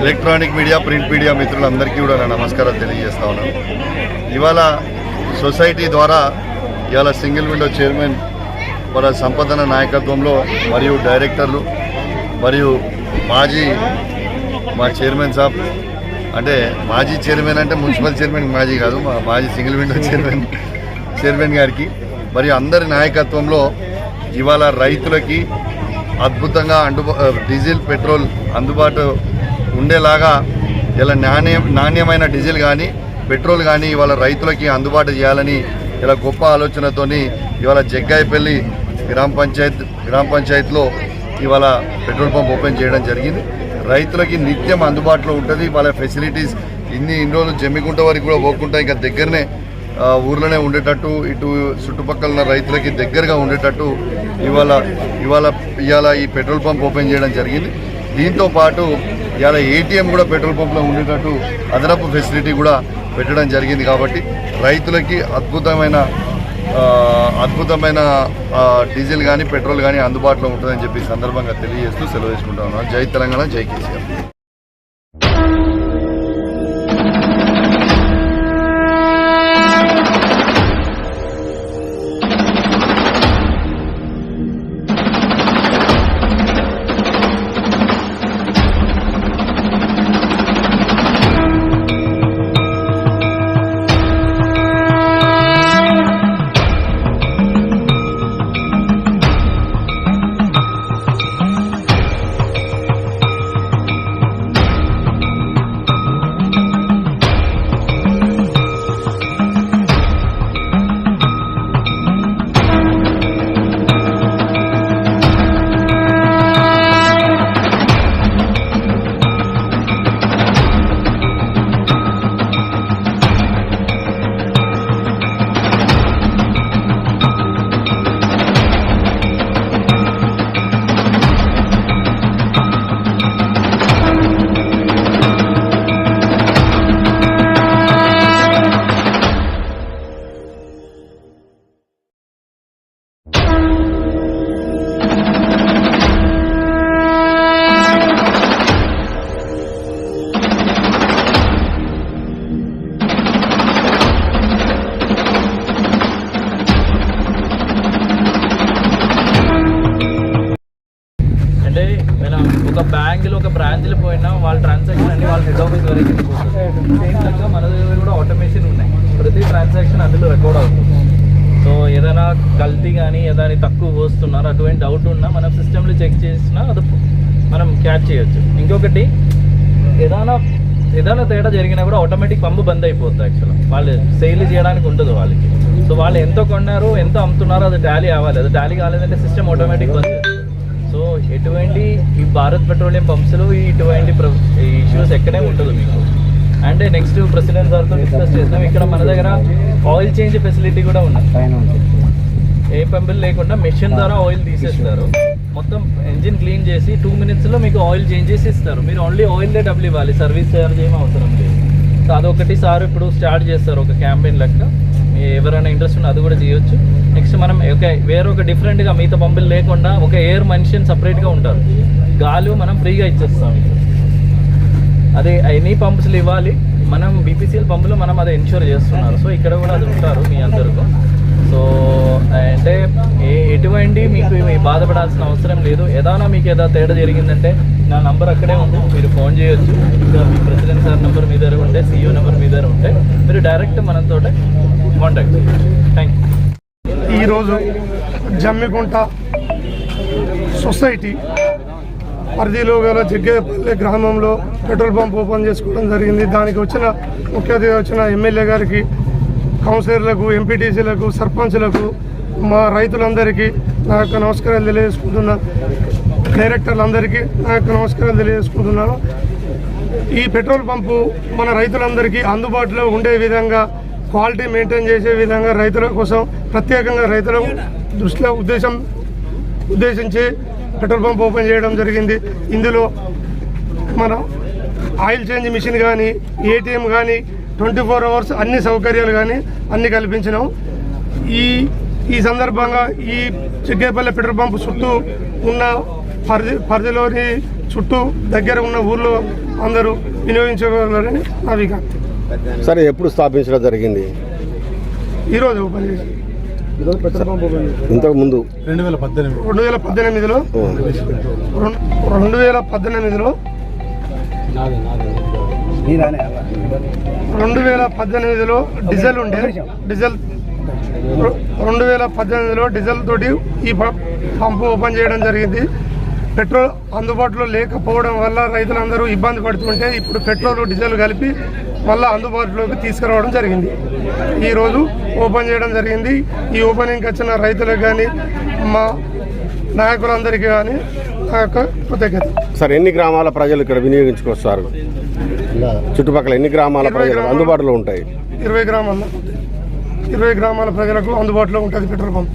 Electronic media, print media మిత్రులందరికీ కూడా నా నమస్కారాలు తెలియజేస్తా ఉన్నాను. ఇవాళ సొసైటీ ద్వారా ఇవాళ సింగిల్ విండో చైర్మన్ వాళ్ళ సంపదన నాయకత్వంలో మరియు డైరెక్టర్లు మరియు మా చైర్మన్ సాబ్ అంటే మాజీ చైర్మన్ అంటే మున్సిపల్ చైర్మన్ మాజీ కాదు, మా మాజీ సింగిల్ విండో చైర్మన్ గారికి మరియు అందరి నాయకత్వంలో ఇవాళ రైతులకి అద్భుతంగా డీజిల్ పెట్రోల్ అందుబాటు ఉండేలాగా ఇలా నాణ్యమైన డీజిల్ కానీ పెట్రోల్ కానీ ఇవాళ రైతులకి అందుబాటు చేయాలని ఇలా గొప్ప ఆలోచనతోని ఇవాళ జగ్గాయపల్లి గ్రామ పంచాయత్లో ఇవాళ పెట్రోల్ పంప్ ఓపెన్ చేయడం జరిగింది. రైతులకి నిత్యం అందుబాటులో ఉంటుంది. వాళ్ళ ఫెసిలిటీస్ ఇన్ని రోజులు జమ్మికుంట వరకు కూడా పోకుండా ఇంకా దగ్గరనే ఊర్లోనే ఉండేటట్టు, ఇటు చుట్టుపక్కల ఉన్న రైతులకి దగ్గరగా ఉండేటట్టు ఇవాళ ఈ పెట్రోల్ పంప్ ఓపెన్ చేయడం జరిగింది. దీంతో పాటు ఇవాళ ఏటీఎం కూడా పెట్రోల్ పంప్లో ఉండేటట్టు అదనపు ఫెసిలిటీ కూడా పెట్టడం జరిగింది. కాబట్టి రైతులకి అద్భుతమైన డీజిల్ కానీ పెట్రోల్ కానీ అందుబాటులో ఉంటుందని చెప్పి సందర్భంగా తెలియజేస్తూ సెలవు తీసుకుంటా ఉన్నాను. జై తెలంగాణ, జై కేసీఆర్. ఒక బ్రాంచ్లో పోయినా వాళ్ళ ట్రాన్సాక్షన్ అన్ని వాళ్ళ హెడ్ ఆఫీస్ వరకు వెళ్ళిపోతుంది. సేమ్ లెక్క మన దగ్గర కూడా ఆటోమేషన్ ఉన్నాయి. ప్రతి ట్రాన్సాక్షన్ అందులో రికార్డ్ అవుతుంది. సో ఏదైనా కల్తీ కానీ ఏదైనా తక్కువ వస్తున్నారు అటువంటి డౌట్ ఉన్నా మనం సిస్టంలో చెక్ చేసినా అది మనం క్యాచ్ చేయొచ్చు. ఇంకొకటి ఏదైనా తేడా జరిగినా కూడా ఆటోమేటిక్ పంపు బంద్ అయిపోతుంది. యాక్చువల్గా వాళ్ళు సేల్ చేయడానికి ఉండదు వాళ్ళకి. సో వాళ్ళు ఎంత కొన్నారో ఎంత అమ్ముతున్నారో అది టాలీ అవ్వాలి. అది టాలీ కాలేదంటే సిస్టమ్ ఆటోమేటిక్ బంద్ చేస్తుంది. సో ఎటువంటి ఈ భారత్ పెట్రోలియం పంప్స్లో ఇటువంటి ఇష్యూస్ ఎక్కడే ఉండదు మీకు. అండ్ నెక్స్ట్ ప్రెసిడెంట్ సార్తో డిస్కస్ చేస్తాం. ఇక్కడ మన దగ్గర ఆయిల్ చేంజ్ ఫెసిలిటీ కూడా ఉన్నది. ఏ పంపులు లేకుండా మెషిన్ ద్వారా ఆయిల్ తీసేస్తారు. మొత్తం ఇంజిన్ క్లీన్ చేసి 2 minutesలో మీకు ఆయిల్ చేంజ్ చేసి ఇస్తారు. మీరు ఓన్లీ ఆయిల్దే డబ్బులు ఇవ్వాలి, సర్వీస్ చార్జ్ ఏమీ అవసరం లేదు. సో అదొకటి సార్ ఇప్పుడు స్టార్ట్ చేస్తారు ఒక క్యాంపెయిన్ లెక్క. ఎవరైనా ఇంట్రెస్ట్ ఉన్నా అది కూడా చేయొచ్చు. నెక్స్ట్ మనం వేరొక డిఫరెంట్గా మిగతా పంపులు లేకుండా ఒక ఎయిర్ మనిషిని సపరేట్గా ఉంటారు. గాలి మనం ఫ్రీగా ఇచ్చేస్తాం. అదే ఎనీ పంప్స్లు ఇవ్వాలి. మనం బీపీసీఎల్ పంపులు మనం అది ఎన్ష్యూర్ చేస్తున్నారు. సో ఇక్కడ కూడా అది ఉంటారు మీ అందరికీ. సో అంటే ఎటువంటి మీకు బాధపడాల్సిన అవసరం లేదు. ఏదైనా మీకు తేడా జరిగిందంటే నా నంబర్ అక్కడే ఉంది, మీరు ఫోన్ చేయొచ్చు. ఇంకా మీ ప్రెసిడెంట్ సార్ నెంబర్ మీ దగ్గర ఉంటే, CEO నెంబర్ మీ దగ్గర ఉంటే మీరు డైరెక్ట్ మనతో కాంటాక్ట్ చేయొచ్చు. Thank you. ఈరోజు జమ్మికుంట సొసైటీ పరిధిలో గల జగ్గేపల్లి గ్రామంలో పెట్రోల్ పంప్ ఓపెన్ చేసుకోవడం జరిగింది. దానికి ముఖ్య అతిథిగా వచ్చిన ఎమ్మెల్యే గారికి, కౌన్సిలర్లకు, ఎంపీటీసీలకు, సర్పంచ్లకు, మా రైతులందరికీ నా యొక్క నమస్కారాలు తెలియజేసుకుంటున్నాను. డైరెక్టర్లందరికీ నా యొక్క నమస్కారాలు తెలియజేసుకుంటున్నాను. ఈ పెట్రోల్ పంపు మన రైతులందరికీ అందుబాటులో ఉండే విధంగా, క్వాలిటీ మెయింటైన్ చేసే విధంగా రైతుల కోసం ప్రత్యేకంగా రైతుల దృష్టిలో ఉద్దేశించి పెట్రోల్ పంప్ ఓపెన్ చేయడం జరిగింది. ఇందులో మన ఆయిల్ చేంజ్ మిషన్ కానీ, ఏటీఎం కానీ, 24 hours అన్ని సౌకర్యాలు కానీ అన్ని కల్పించినాం. ఈ సందర్భంగా ఈ జగ్గేపల్లి పెట్రోల్ పంప్ చుట్టూ ఉన్న పరిధిలోని చుట్టూ దగ్గర ఉన్న ఊర్లో అందరూ వినియోగించగలరని నా విజ్ఞప్తి. సరే, ఎప్పుడు స్థాపించడం జరిగింది? ఈరోజు ఓపెన్ చేసి ఇంతకు ముందు 2018లో 2018లో డీజిల్ ఉండే డీజిల్ 2018లో డీజిల్ తోటి ఈ పంపు ఓపెన్ చేయడం జరిగింది. పెట్రోల్ అందుబాటులో లేకపోవడం వల్ల రైతులందరూ ఇబ్బంది పడుతుంటే ఇప్పుడు పెట్రోల్ డీజిల్ కలిపి మళ్ళీ అందుబాటులోకి తీసుకురావడం జరిగింది. ఈరోజు ఓపెన్ చేయడం జరిగింది. ఈ ఓపెనింగ్కి వచ్చిన రైతులకు కానీ మా నాయకులందరికీ కానీ నా యొక్క కృతజ్ఞత. సార్, ఎన్ని గ్రామాల ప్రజలు ఇక్కడ వినియోగించుకొస్తారు? చుట్టుపక్కల ఎన్ని గ్రామాల ప్రజలు అందుబాటులో ఉంటాయి? 20 గ్రామాల ప్రజలకు అందుబాటులో ఉంటుంది పెట్రోల్ పంప్.